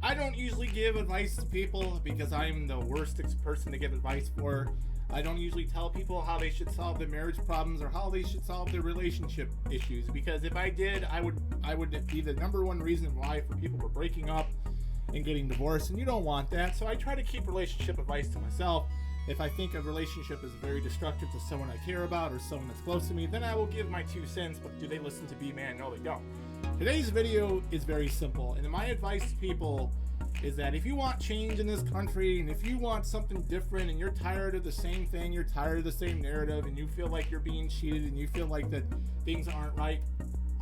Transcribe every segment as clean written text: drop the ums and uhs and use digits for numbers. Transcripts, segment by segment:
I don't usually give advice to people because I'm the worst person to give advice for. I don't usually tell people how they should solve their marriage problems or how they should solve their relationship issues, because if I did, I would be the number one reason why for people were breaking up and getting divorced, and you don't want that. So I try to keep relationship advice to myself. If I think a relationship is very destructive to someone I care about or someone that's close to me, then I will give my 2 cents, but do they listen to B-Man? No, they don't. Today's video is very simple, and my advice to people is that if you want change in this country, and if you want something different, and you're tired of the same thing, you're tired of the same narrative, and you feel like you're being cheated, and you feel like that things aren't right,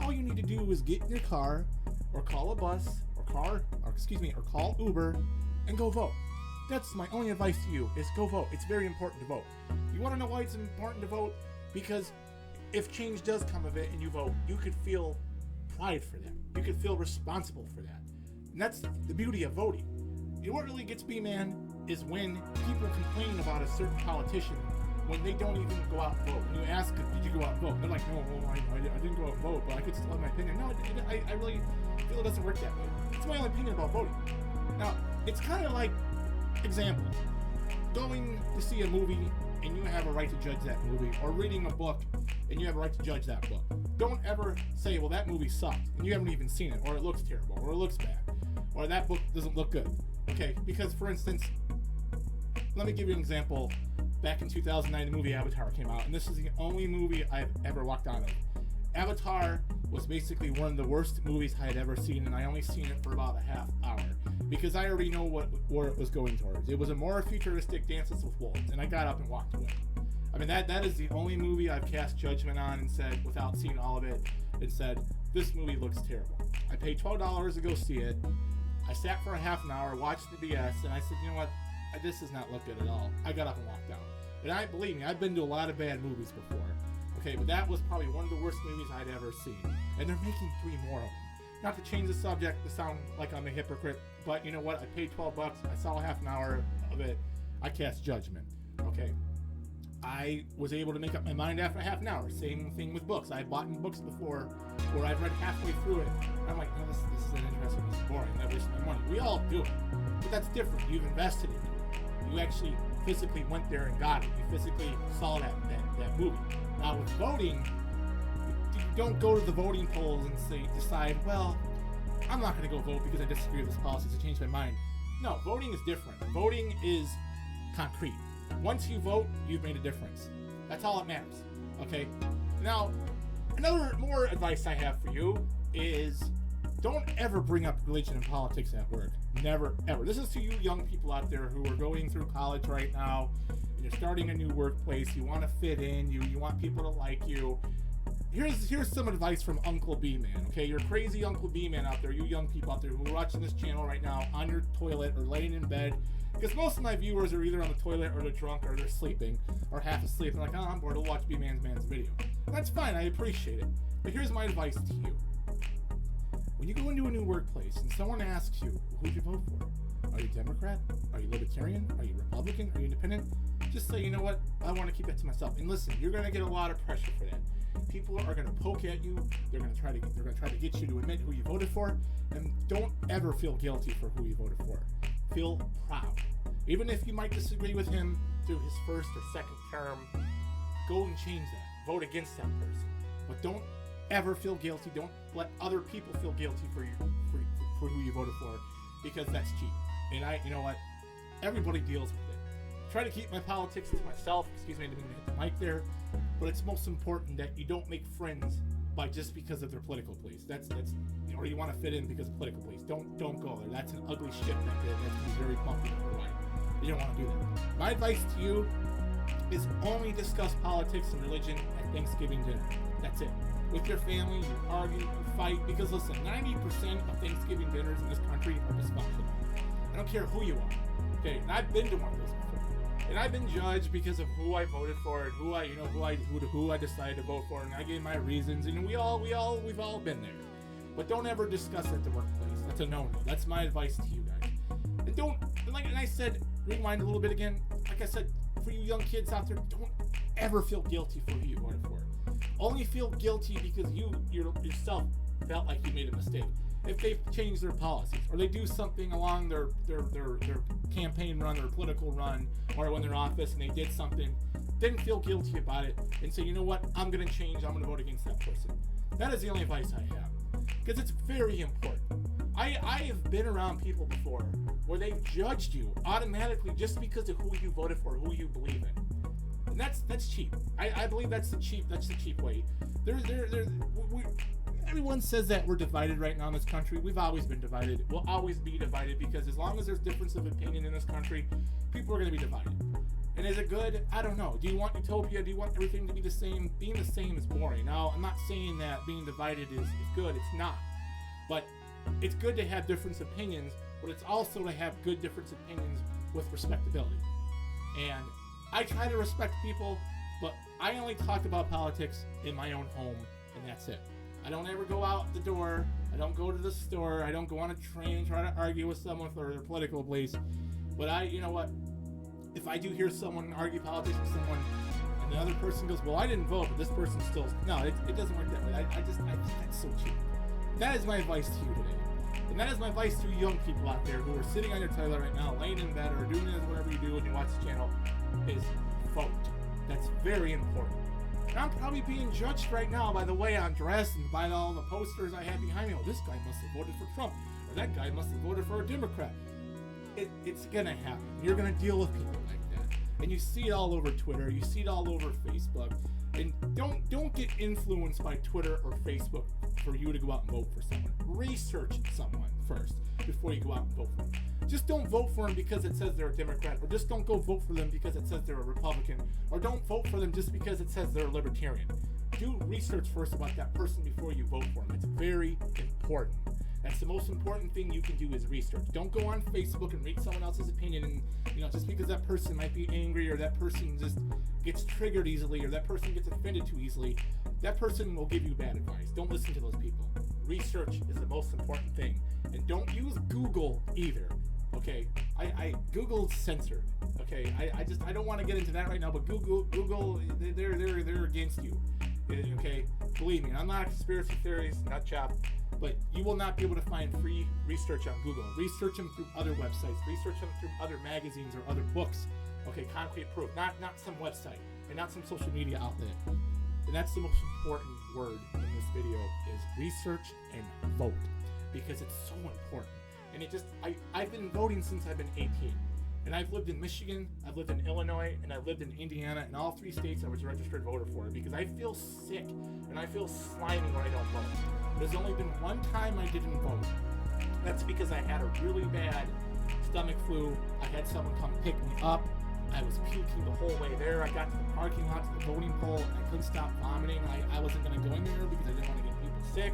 all you need to do is get in your car, or call a bus, or call Uber, and go vote. That's my only advice to you, is go vote. It's very important to vote. You want to know why it's important to vote? Because if change does come of it and you vote, you could feel pride for that. You could feel responsible for that. And that's the beauty of voting. And what really gets me, man, is when people complain about a certain politician when they don't even go out and vote. When you ask, did you go out and vote? They're like, no, I didn't go out and vote, but I could still have my opinion. No, I really feel it doesn't work that way. It's my only opinion about voting. Now, it's kind of like, example, going to see a movie and you have a right to judge that movie, or reading a book and you have a right to judge that book. Don't ever say, well, that movie sucked and you haven't even seen it, or it looks terrible, or it looks bad, or that book doesn't look good. Okay, because for instance, let me give you an example. Back in 2009, the movie Avatar came out, and this is the only movie I've ever walked out of. Avatar was basically one of the worst movies I had ever seen, and I only seen it for about a half hour because I already know where it was going towards. It was a more futuristic Dances with Wolves, and I got up and walked away. I mean, that is the only movie I've cast judgment on and said, without seeing all of it, and said, this movie looks terrible. I paid $12 to go see it. I sat for a half an hour, watched the BS, and I said, you know what? This does not look good at all. I got up and walked out. And believe me, I've been to a lot of bad movies before. Okay, but that was probably one of the worst movies I'd ever seen. And they're making 3 more of them. Not to change the subject to sound like I'm a hypocrite, but you know what? I paid $12. I saw a half an hour of it. I cast judgment. Okay. I was able to make up my mind after a half an hour. Same thing with books. I've bought books before where I've read halfway through it. I'm like, no, this is interesting. This is boring. I waste my money. We all do it. But that's different. You've invested in it. You actually physically went there and got it. You physically saw that movie. Now with voting, you don't go to the voting polls and decide, well, I'm not going to go vote because I disagree with this policy, so change my mind. No, voting is different. Voting is concrete. Once you vote, you've made a difference. That's all that matters. Okay? Now, more advice I have for you is don't ever bring up religion and politics at work. Never, ever. This is to you young people out there who are going through college right now, and you're starting a new workplace. You want to fit in. You want people to like you. Here's some advice from Uncle B-Man, okay? You're crazy Uncle B-Man out there, you young people out there who are watching this channel right now on your toilet or laying in bed, because most of my viewers are either on the toilet or they're drunk or they're sleeping or half asleep. They're like, oh, I'm bored, I'll watch B-Man's video. That's fine, I appreciate it. But here's my advice to you. When you go into a new workplace and someone asks you, who'd you vote for? Are you Democrat? Are you Libertarian? Are you Republican? Are you Independent? Just say, you know what? I want to keep that to myself. And listen, you're going to get a lot of pressure for that. People are going to poke at you. They're going to try to get you to admit who you voted for. And don't ever feel guilty for who you voted for. Feel proud. Even if you might disagree with him through his first or second term, go and change that. Vote against that person. But don't ever feel guilty. Don't let other people feel guilty for who you voted for, because that's cheating. And you know what? Everybody deals with it. Try to keep my politics to myself. Excuse me, I didn't mean to hit the mic there. But it's most important that you don't make friends just because of their political beliefs. That's or you want to fit in because of political beliefs. Don't go there. That's an ugly ship that can be very bumpy for life. You don't want to do that. My advice to you is only discuss politics and religion at Thanksgiving dinner. That's it. With your family, you argue, you fight, because listen, 90% of Thanksgiving dinners in this country are dysfunctional. I don't care who you are. Okay, and I've been to one of those before. And I've been judged because of who I voted for and who I decided to vote for, and I gave my reasons, and we've all been there. But don't ever discuss it at the workplace. That's a no-no. That's my advice to you guys. And I said, rewind a little bit again. Like I said, for you young kids out there, don't ever feel guilty for who you voted for. Only feel guilty because you yourself felt like you made a mistake. If they've changed their policies, or they do something along their campaign run or political run, or when they're in office and they did something, then feel guilty about it and say, you know what, I'm going to change, I'm going to vote against that person. That is the only advice I have, because it's very important. I have been around people before where they've judged you automatically just because of who you voted for, who you believe in. And that's cheap. I believe that's the cheap way. Everyone says that we're divided right now in this country. We've always been divided. We'll always be divided, because as long as there's difference of opinion in this country, people are going to be divided. And is it good? I don't know. Do you want utopia? Do you want everything to be the same? Being the same is boring. Now, I'm not saying that being divided is good. It's not. But it's good to have different opinions, but it's also to have good different opinions with respectability. And I try to respect people, but I only talk about politics in my own home, and that's it. I don't ever go out the door. I don't go to the store. I don't go on a train and try to argue with someone for their political beliefs. But you know what? If I do hear someone argue politics with someone, and the other person goes, well, I didn't vote, but this person still... No, it doesn't work that way. I think that's so cheap. That is my advice to you today. And that is my advice to young people out there who are sitting on your toilet right now, laying in bed, or doing this, whatever you do when you watch the channel, is vote. That's very important. And I'm probably being judged right now by the way I'm dressed and by all the posters I have behind me. Oh, this guy must have voted for Trump, or that guy must have voted for a Democrat. It's gonna happen. You're gonna deal with people like that, and you see it all over Twitter. You see it all over Facebook. And don't get influenced by Twitter or Facebook for you to go out and vote for someone. Research someone first before you go out and vote for them. Just don't vote for them because it says they're a Democrat, or just don't go vote for them because it says they're a Republican, or don't vote for them just because it says they're a Libertarian. Do research first about that person before you vote for them. It's very important. That's the most important thing you can do, is research. Don't go on Facebook and read someone else's opinion, and just because that person might be angry, or that person just gets triggered easily, or that person gets offended too easily, that person will give you bad advice. Don't listen to those people. Research is the most important thing. And don't use Google either. Okay, Google's censored. Okay, I don't want to get into that right now, but Google, they're against you. Okay, believe me, I'm not a conspiracy theorist, not chop, but you will not be able to find free research on Google. Research them through other websites. Research them through other magazines or other books. Okay, concrete proof, not some website and not some social media outlet. And that's the most important word in this video, is research and vote, because it's so important. And I've been voting since I've been 18. And I've lived in Michigan, I've lived in Illinois, and I've lived in Indiana. In all 3 states I was a registered voter for, because I feel sick and I feel slimy when I don't vote. There's only been one time I didn't vote. That's because I had a really bad stomach flu. I had someone come pick me up. I was puking the whole way there. I got to the parking lot, to the voting poll, and I couldn't stop vomiting. I wasn't going to go in there because I didn't want to get people sick.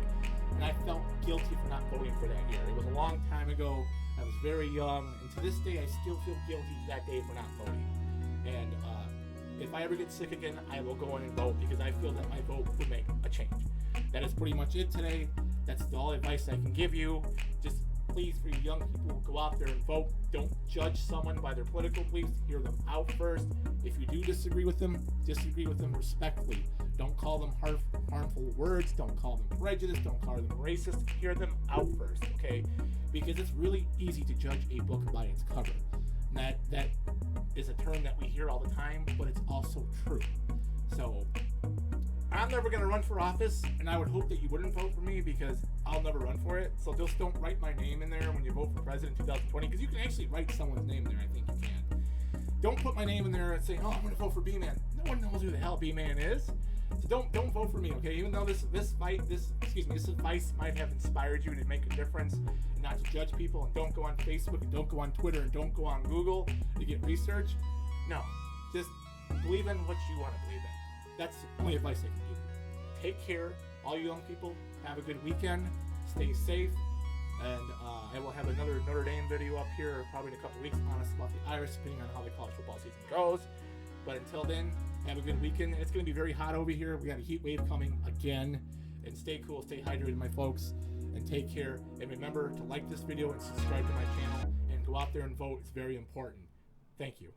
And I felt guilty for not voting for that year. It was a long time ago. I was very young, and to this day I still feel guilty that day for not voting. And if I ever get sick again, I will go in and vote, because I feel that my vote would make a change. That is pretty much it today. That's all advice I can give you. Just please, for you young people, go out there and vote. Don't judge someone by their political beliefs. Hear them out first. If you do disagree with them respectfully. Don't call them harmful words. Don't call them prejudiced. Don't call them racist. Hear them out first, okay? Because it's really easy to judge a book by its cover. And that is a term that we hear all the time, but it's also true. So I'm never going to run for office, and I would hope that you wouldn't vote for me, because I'll never run for it. So just don't write my name in there when you vote for president in 2020, because you can actually write someone's name there. I think you can. Don't put my name in there and say, oh, I'm going to vote for B-Man. No one knows who the hell B-Man is. So don't vote for me, okay? Even though this advice might have inspired you to make a difference and not to judge people, and don't go on Facebook, and don't go on Twitter, and don't go on Google to get research. No, just believe in what you want to believe in. That's the only advice I can give you. Take care, all you young people. Have a good weekend. Stay safe. And I will have another Notre Dame video up here probably in a couple weeks, honest about the Irish, depending on how the college football season goes. But until then, have a good weekend. It's going to be very hot over here. We got a heat wave coming again. And stay cool, stay hydrated, my folks, and take care. And remember to like this video and subscribe to my channel, and go out there and vote. It's very important. Thank you.